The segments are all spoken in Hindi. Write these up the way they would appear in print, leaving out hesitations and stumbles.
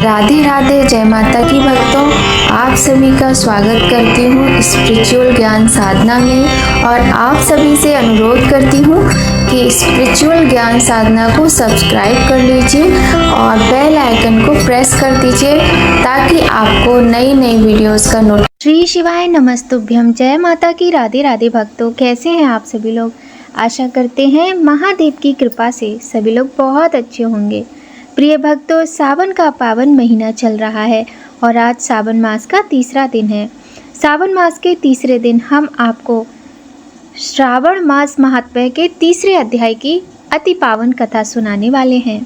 राधे राधे, जय माता की भक्तों। आप सभी का स्वागत करती हूँ स्पिरिचुअल ज्ञान साधना में और आप सभी से अनुरोध करती हूँ कि स्पिरिचुअल ज्ञान साधना को सब्सक्राइब कर लीजिए और बेल आइकन को प्रेस कर दीजिए ताकि आपको नई नई वीडियोस का नोटिफिकेशन। श्री शिवाय नमस्तुभ्यम। जय माता की राधे राधे भक्तों, कैसे हैं आप सभी लोग। आशा करते हैं महादेव की कृपा से सभी लोग बहुत अच्छे होंगे। प्रिय भक्तों, सावन का पावन महीना चल रहा है और आज सावन मास का तीसरा दिन है। सावन मास के तीसरे दिन हम आपको श्रावण मास महात्म्य के तीसरे अध्याय की अति पावन कथा सुनाने वाले हैं।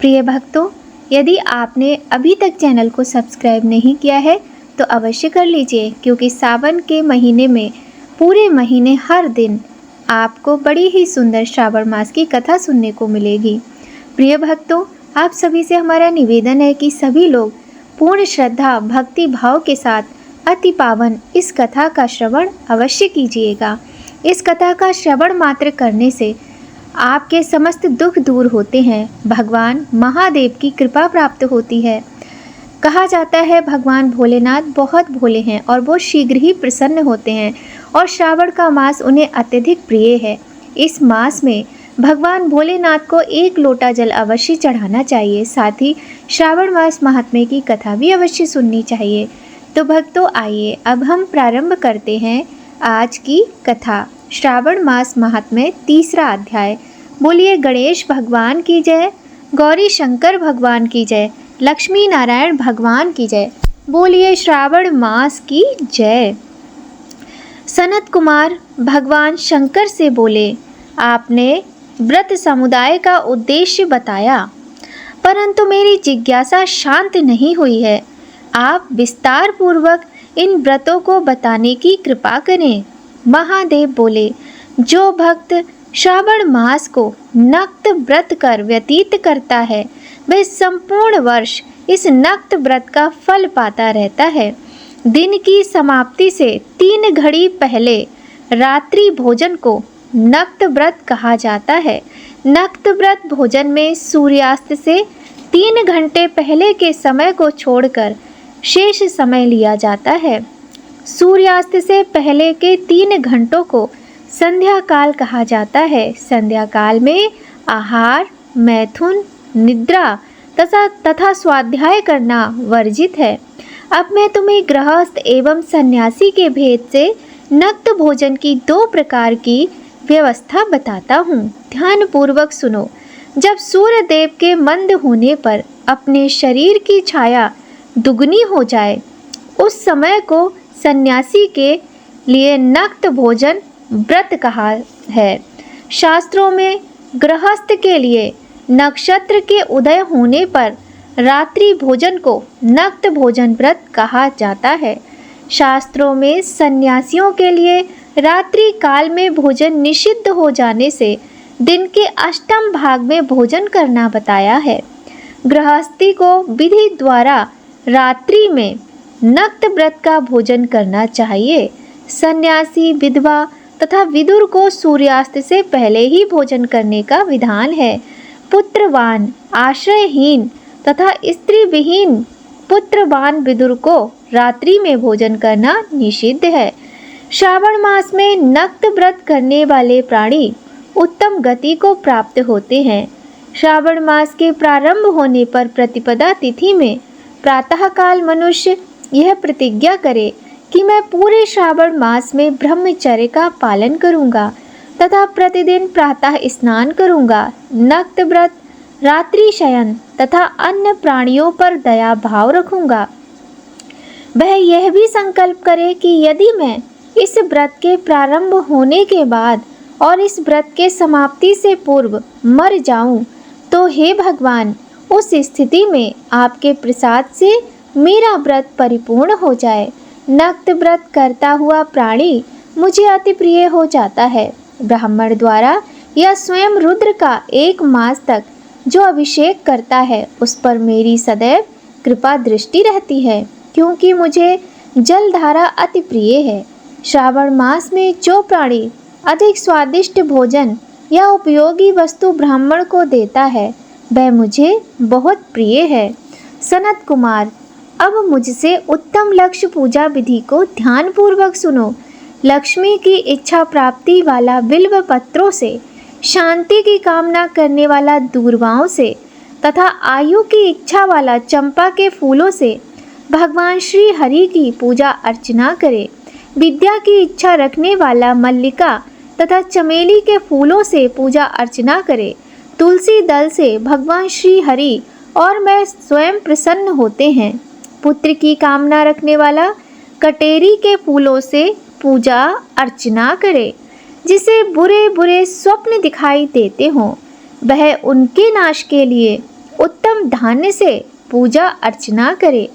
प्रिय भक्तों, यदि आपने अभी तक चैनल को सब्सक्राइब नहीं किया है तो अवश्य कर लीजिए, क्योंकि सावन के महीने में पूरे महीने हर दिन आपको बड़ी ही सुंदर श्रावण मास की कथा सुनने को मिलेगी। प्रिय भक्तों, आप सभी से हमारा निवेदन है कि सभी लोग पूर्ण श्रद्धा भक्ति भाव के साथ अति पावन इस कथा का श्रवण अवश्य कीजिएगा। इस कथा का श्रवण मात्र करने से आपके समस्त दुख दूर होते हैं, भगवान महादेव की कृपा प्राप्त होती है। कहा जाता है भगवान भोलेनाथ बहुत भोले हैं और वो शीघ्र ही प्रसन्न होते हैं और श्रावण का मास उन्हें अत्यधिक प्रिय है। इस मास में भगवान भोलेनाथ को एक लोटा जल अवश्य चढ़ाना चाहिए, साथ ही श्रावण मास महात्म्य की कथा भी अवश्य सुननी चाहिए। तो भक्तों, आइए अब हम प्रारंभ करते हैं आज की कथा। श्रावण मास महात्म्य तीसरा अध्याय। बोलिए गणेश भगवान की जय, गौरी शंकर भगवान की जय, लक्ष्मी नारायण भगवान की जय। बोलिए श्रावण मास की जय। सनत कुमार भगवान शंकर से बोले, आपने व्रत समुदाय का उद्देश्य बताया, परंतु मेरी जिज्ञासा शांत नहीं हुई है। आप विस्तार पूर्वक इन व्रतों को बताने की कृपा करें। महादेव बोले, जो भक्त श्रावण मास को नक्त व्रत कर व्यतीत करता है वह संपूर्ण वर्ष इस नक्त व्रत का फल पाता रहता है। दिन की समाप्ति से 3 घड़ी पहले रात्रि भोजन को नक्त व्रत कहा जाता है। नक्त व्रत भोजन में सूर्यास्त से 3 घंटे पहले के समय को छोड़कर शेष समय लिया जाता है। सूर्यास्त से पहले के 3 घंटों को संध्या काल कहा जाता है। संध्या काल में आहार, मैथुन, निद्रा तथा स्वाध्याय करना वर्जित है। अब मैं तुम्हें गृहस्थ एवं सन्यासी के भेद से नक्त भोजन की 2 प्रकार की व्यवस्था बताता हूँ। ध्यान पूर्वक सुनो। जब सूर्य देव के मंद होने पर अपने शरीर की छाया दुगनी हो जाए, उस समय को सन्यासी के लिए नक्त भोजन व्रत कहा है। शास्त्रों में गृहस्थ के लिए नक्षत्र के उदय होने पर रात्रि भोजन को नक्त भोजन व्रत कहा जाता है। शास्त्रों में सन्यासियों के लिए रात्रि काल में भोजन निषिद्ध हो जाने से दिन के अष्टम भाग में भोजन करना बताया है। गृहस्थी को विधि द्वारा रात्रि में नक्त व्रत का भोजन करना चाहिए। सन्यासी, विधवा तथा विदुर को सूर्यास्त से पहले ही भोजन करने का विधान है। पुत्रवान, आश्रयहीन तथा स्त्री विहीन पुत्रवान विदुर को रात्रि में भोजन करना निषिद्ध है। श्रावण मास में नक्त व्रत करने वाले प्राणी उत्तम गति को प्राप्त होते हैं। श्रावण मास के प्रारंभ होने पर प्रतिपदा तिथि में प्रातःकाल मनुष्य यह प्रतिज्ञा करे कि मैं पूरे श्रावण मास में ब्रह्मचर्य का पालन करूंगा तथा प्रतिदिन प्रातः स्नान करूंगा। नक्त व्रत, रात्रि शयन तथा अन्य प्राणियों पर दया भाव रखूंगा। वह यह भी संकल्प करे कि यदि मैं इस व्रत के प्रारंभ होने के बाद और इस व्रत के समाप्ति से पूर्व मर जाऊं, तो हे भगवान, उस स्थिति में आपके प्रसाद से मेरा व्रत परिपूर्ण हो जाए। नक्त व्रत करता हुआ प्राणी मुझे अति प्रिय हो जाता है। ब्राह्मण द्वारा या स्वयं रुद्र का 1 मास तक जो अभिषेक करता है उस पर मेरी सदैव कृपा दृष्टि रहती है, क्योंकि मुझे जलधारा अति प्रिय है। श्रावण मास में जो प्राणी अधिक स्वादिष्ट भोजन या उपयोगी वस्तु ब्राह्मण को देता है वह मुझे बहुत प्रिय है। सनत कुमार, अब मुझसे उत्तम लक्ष्य पूजा विधि को ध्यानपूर्वक सुनो। लक्ष्मी की इच्छा प्राप्ति वाला बिल्व पत्रों से, शांति की कामना करने वाला दूर्वाओं से तथा आयु की इच्छा वाला चंपा के फूलों से भगवान श्री हरि की पूजा अर्चना करे। विद्या की इच्छा रखने वाला मल्लिका तथा चमेली के फूलों से पूजा अर्चना करे। तुलसी दल से भगवान श्री हरि और मैं स्वयं प्रसन्न होते हैं। पुत्र की कामना रखने वाला कटेरी के फूलों से पूजा अर्चना करे। जिसे बुरे बुरे स्वप्न दिखाई देते हों, वह उनके नाश के लिए उत्तम धान्य से पूजा अर्चना करे।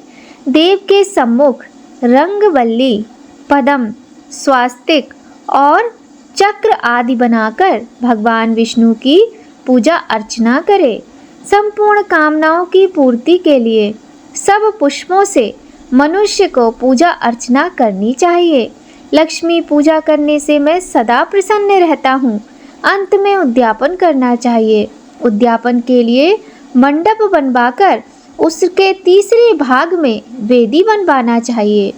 देव के सम्मुख रंगवल्ली, पद्म, स्वास्तिक और चक्र आदि बनाकर भगवान विष्णु की पूजा अर्चना करे। संपूर्ण कामनाओं की पूर्ति के लिए सब पुष्पों से मनुष्य को पूजा अर्चना करनी चाहिए। लक्ष्मी पूजा करने से मैं सदा प्रसन्न रहता हूँ। अंत में उद्यापन करना चाहिए। उद्यापन के लिए मंडप बनवाकर उसके तीसरे भाग में वेदी बनवाना चाहिए।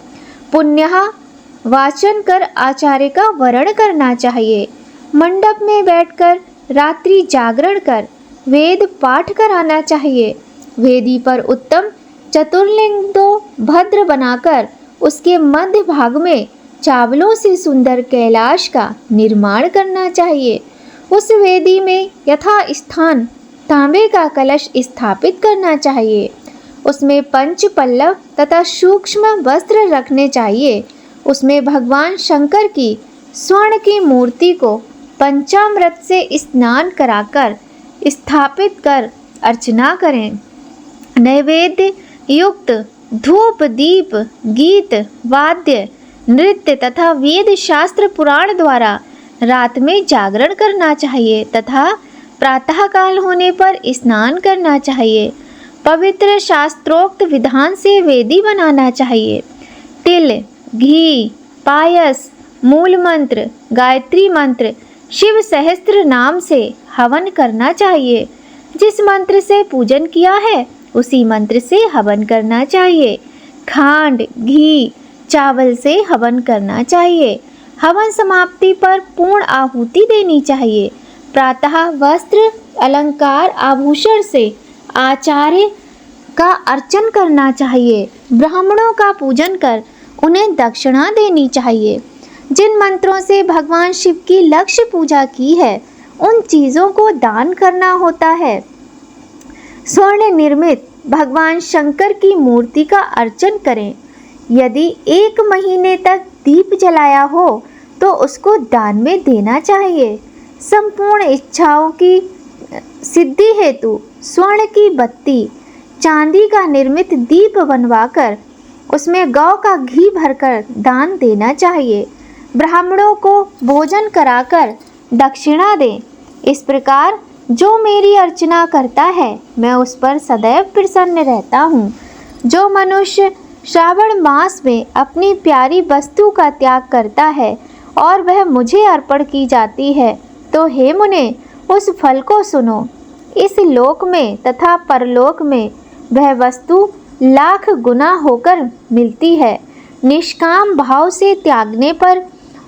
पुण्यः वाचन कर आचार्य का वरण करना चाहिए। मंडप में बैठकर रात्रि जागरण कर वेद पाठ कराना चाहिए। वेदी पर उत्तम चतुर्लिंगो भद्र बनाकर उसके मध्य भाग में चावलों से सुंदर कैलाश का निर्माण करना चाहिए। उस वेदी में यथा स्थान तांबे का कलश स्थापित करना चाहिए। उसमें पंच पल्लव तथा सूक्ष्म वस्त्र रखने चाहिए। उसमें भगवान शंकर की स्वर्ण की मूर्ति को पंचामृत से स्नान कराकर स्थापित कर अर्चना करें। नैवेद्य युक्त धूप, दीप, गीत, वाद्य, नृत्य तथा वेद शास्त्र पुराण द्वारा रात में जागरण करना चाहिए तथा प्रातःकाल होने पर स्नान करना चाहिए। पवित्र शास्त्रोक्त विधान से वेदी बनाना चाहिए। तिल, घी, पायस, मूल मंत्र, गायत्री मंत्र, शिव सहस्त्र नाम से हवन करना चाहिए। जिस मंत्र से पूजन किया है उसी मंत्र से हवन करना चाहिए। खांड, घी, चावल से हवन करना चाहिए। हवन समाप्ति पर पूर्ण आहुति देनी चाहिए। प्रातः वस्त्र, अलंकार, आभूषण से आचार्य का अर्चन करना चाहिए। ब्राह्मणों का पूजन कर उन्हें दक्षिणा देनी चाहिए। जिन मंत्रों से भगवान शिव की लक्ष्य पूजा की है उन चीज़ों को दान करना होता है। स्वर्ण निर्मित भगवान शंकर की मूर्ति का अर्चन करें। यदि 1 महीने तक दीप जलाया हो तो उसको दान में देना चाहिए। संपूर्ण इच्छाओं की सिद्धि हेतु स्वर्ण की बत्ती, चांदी का निर्मित दीप बनवाकर उसमें गौ का घी भरकर दान देना चाहिए। ब्राह्मणों को भोजन कराकर दक्षिणा दें। इस प्रकार जो मेरी अर्चना करता है मैं उस पर सदैव प्रसन्न रहता हूँ। जो मनुष्य श्रावण मास में अपनी प्यारी वस्तु का त्याग करता है और वह मुझे अर्पण की जाती है तो हे मुने उस फल को सुनो। इस लोक में तथा परलोक में वह वस्तु लाख गुना होकर मिलती है। निष्काम भाव से त्यागने पर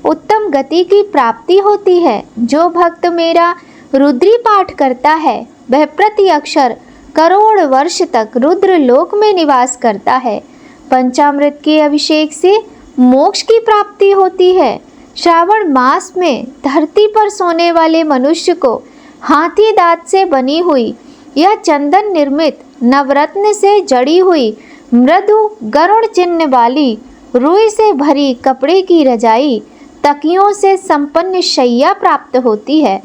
उत्तम गति की प्राप्ति होती है। जो भक्त मेरा रुद्री पाठ करता है वह प्रति अक्षर करोड़ वर्ष तक रुद्र लोक में निवास करता है। पंचामृत के अभिषेक से मोक्ष की प्राप्ति होती है। श्रावण मास में धरती पर सोने वाले मनुष्य को हाथी दांत से बनी हुई या चंदन निर्मित नवरत्न से जड़ी हुई मृदु गरुड़ चिन्ह वाली रुई से भरी कपड़े की रजाई, तकियों से संपन्न शैया प्राप्त होती है।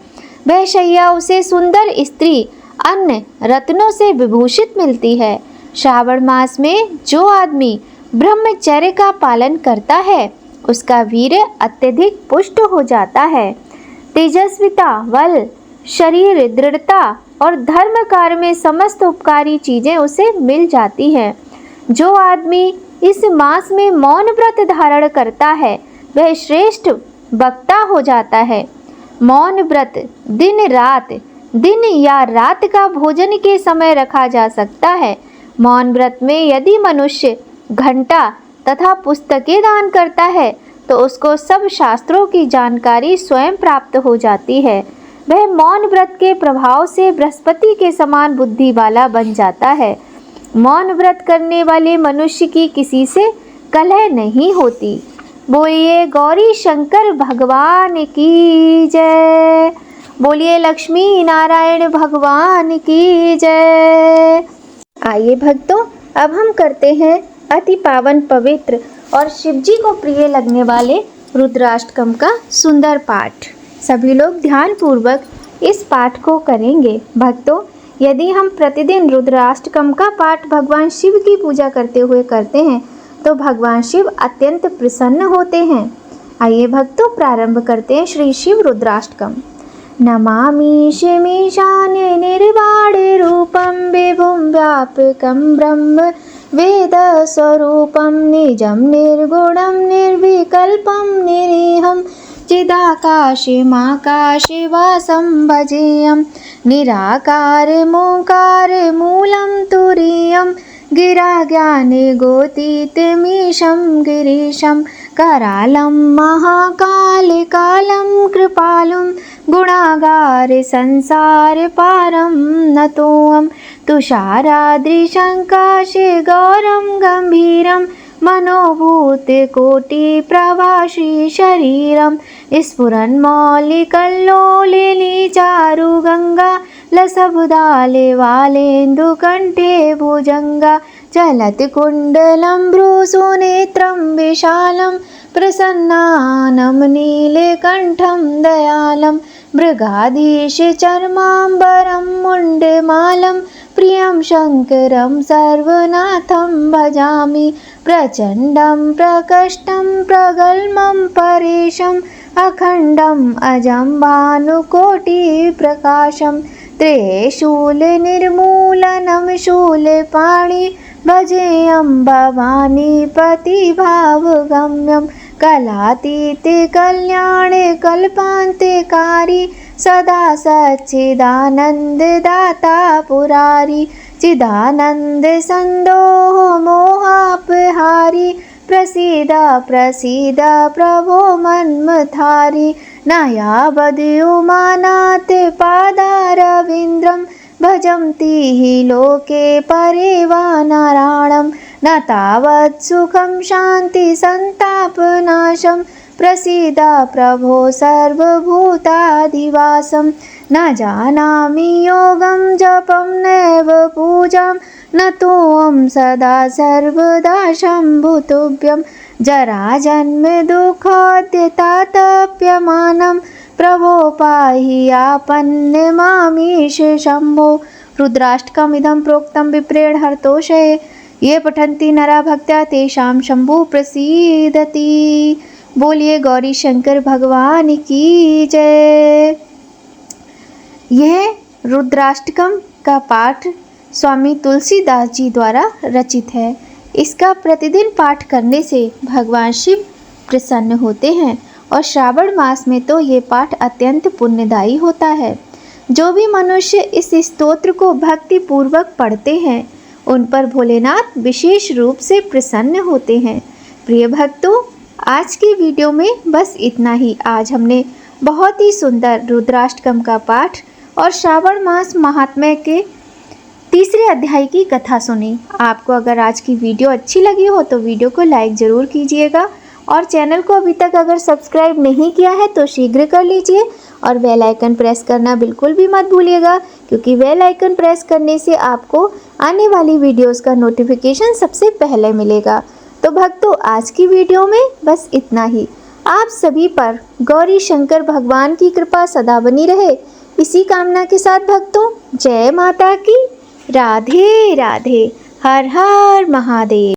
वह शैया उसे सुंदर स्त्री अन्य रत्नों से विभूषित मिलती है। श्रावण मास में जो आदमी ब्रह्मचर्य का पालन करता है उसका वीर्य अत्यधिक पुष्ट हो जाता है। तेजस्विता, बल, शरीर, दृढ़ता और धर्म कार्य में समस्त उपकारी चीज़ें उसे मिल जाती हैं। जो आदमी इस मास में मौन व्रत धारण करता है वह श्रेष्ठ वक्ता हो जाता है। मौन व्रत दिन या रात का भोजन के समय रखा जा सकता है। मौन व्रत में यदि मनुष्य घंटा तथा पुस्तकें दान करता है तो उसको सब शास्त्रों की जानकारी स्वयं प्राप्त हो जाती है। वह मौन व्रत के प्रभाव से बृहस्पति के समान बुद्धि वाला बन जाता है। मौन व्रत करने वाले मनुष्य की किसी से कलह नहीं होती। बोलिए गौरी शंकर भगवान की जय। बोलिए लक्ष्मी नारायण भगवान की जय। आइए भक्तों, अब हम करते हैं अति पावन पवित्र और शिवजी को प्रिय लगने वाले रुद्राष्टकम का सुंदर पाठ। सभी लोग ध्यान पूर्वक इस पाठ को करेंगे। भक्तों, यदि हम प्रतिदिन रुद्राष्टकम का पाठ भगवान शिव की पूजा करते हुए करते हैं तो भगवान शिव अत्यंत प्रसन्न होते हैं। आइए भक्तों, प्रारंभ करते हैं श्री शिव रुद्राष्टकम। नमामि शिमीशान्य निर्वाण रूपं विभुं व्यापकं ब्रह्म वेद स्वरूपं निजं निर्गुणं निर्विकल्पं निरीहं चिदाकाशे माकाशे वासं भजेयं निराकारमोङ्कार मूलं तुरीयं गिराज्ञाने गोतीतमीशं गिरीशं करालं महाकालकालं कृपालुं गुणागार संसार पारं नतोऽहं तुषाराद्रिशङ्काशे गौरं गम्भीरं मनोभूतकोटिप्रवासी शरीरं स्फुरन्मौलिकल्लोलिनी चारुगङ्गा लसब्दाले वालेन्दुकण्ठे भुजङ्गा चलत्कुण्डलं भ्रूसुनेत्रं विशालं प्रसन्नानं नीलकण्ठं दयालं मृगाधीशचर्माम्बरं मुण्डमालं प्रियं शङ्करं सर्वनाथं भजामि प्रचण्डं प्रकष्टं प्रगल्मं परेशम् अखण्डम् अजं भानुकोटिप्रकाशं त्रिशूलनिर्मूलनं शूलपाणि भजेयं भवानीपतिभावगम्यं कलातीते कल्याणे कल्पान्तिकारी सदा सच्चिदानन्ददाता पुरारी चिदानन्द सन्दोह मोहापहारी प्रसीद प्रसीद प्रभो मन्मथारी न यावदुमानात् पादारविन्द्रं भजन्ति हि लोके परिवानराणं न तावत् सुखं शान्ति सन्तापनाशं प्रसीद प्रभो सर्वभूताधिवासं न जानामि योगं जपं नैव पूजां न तोऽहं सदा सर्वदा शम्भुतुभ्यं जराजन्म दुःखोद्यतातप्यमानं प्रभो पाहि आपन्नमामीश शम्भो। रुद्राष्टकमिदं प्रोक्तं विप्रेण हर्तोषये ये पठन्ति नरा भक्त्या तेषां शम्भु प्रसीदति। बोलिए गौरी शंकर भगवान की जय। यह रुद्राष्टकम का पाठ स्वामी तुलसीदास जी द्वारा रचित है। इसका प्रतिदिन पाठ करने से भगवान शिव प्रसन्न होते हैं और श्रावण मास में तो ये पाठ अत्यंत पुण्यदायी होता है। जो भी मनुष्य इस स्तोत्र को भक्ति पूर्वक पढ़ते हैं उन पर भोलेनाथ विशेष रूप से प्रसन्न होते हैं। प्रिय भक्तों, आज की वीडियो में बस इतना ही। आज हमने बहुत ही सुंदर रुद्राष्टकम का पाठ और श्रावण मास महात्म्य के तीसरे अध्याय की कथा सुनी। आपको अगर आज की वीडियो अच्छी लगी हो तो वीडियो को लाइक ज़रूर कीजिएगा और चैनल को अभी तक अगर सब्सक्राइब नहीं किया है तो शीघ्र कर लीजिए और बेल आइकन प्रेस करना बिल्कुल भी मत भूलिएगा, क्योंकि बेल आइकन प्रेस करने से आपको आने वाली वीडियोस का नोटिफिकेशन सबसे पहले मिलेगा। तो भक्तों, आज की वीडियो में बस इतना ही। आप सभी पर गौरी शंकर भगवान की कृपा सदा बनी रहे, इसी कामना के साथ भक्तों, जय माता की। राधे राधे। हर हर महादेव।